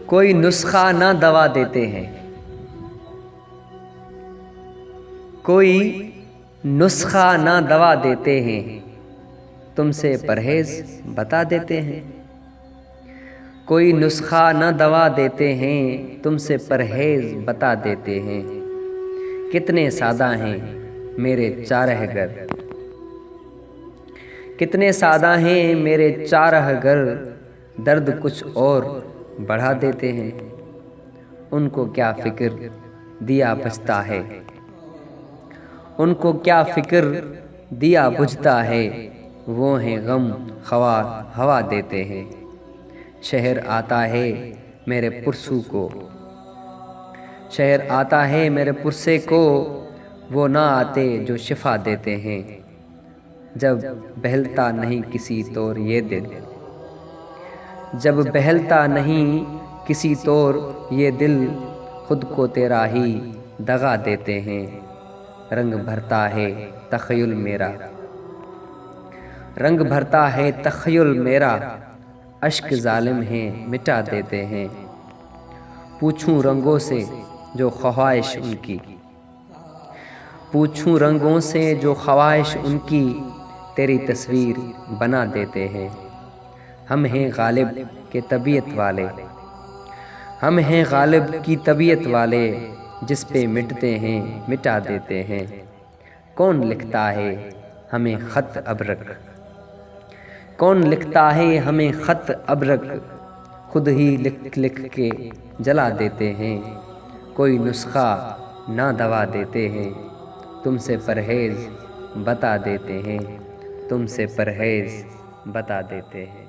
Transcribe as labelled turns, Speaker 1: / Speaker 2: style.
Speaker 1: कोई नुस्खा ना दवा देते हैं, कोई नुस्खा ना दवा देते हैं, तुमसे परहेज बता देते हैं। कोई नुस्खा ना दवा देते हैं, तुमसे परहेज बता देते हैं। कितने सादा हैं मेरे चारह घर, कितने सादा हैं मेरे चारह घर, दर्द कुछ और बढ़ा देते हैं। उनको क्या फिक्र दिया बुझता है, उनको क्या फिक्र दिया बुझता है, वो हैं गम ख्वार हवा देते हैं। शहर आता है मेरे पुरसू को, शहर आता है मेरे पुरसे को, वो ना आते जो शिफा देते हैं। जब बहलता नहीं किसी तौर ये दिल, जब बहलता नहीं किसी तौर ये दिल, खुद को तेरा ही दगा देते हैं। रंग भरता है तख़य्युल मेरा, रंग भरता है तख़य्युल मेरा, अश्क जालिम हैं मिटा देते हैं। पूछूं रंगों से जो ख्वाहिश उनकी, पूछूं रंगों से जो ख्वाहिश उनकी, तेरी तस्वीर बना देते हैं। हम हैं गालिब के तबीयत वाले, हम हैं गालिब की तबीयत वाले, जिस पे मिटते हैं मिटा देते हैं। कौन लिखता है हमें ख़त अबरक, कौन लिखता है हमें ख़त अबरक, खुद ही लिख लिख के जला देते हैं। कोई नुस्खा ना दवा देते हैं, तुमसे परहेज बता देते हैं, तुमसे परहेज बता देते हैं।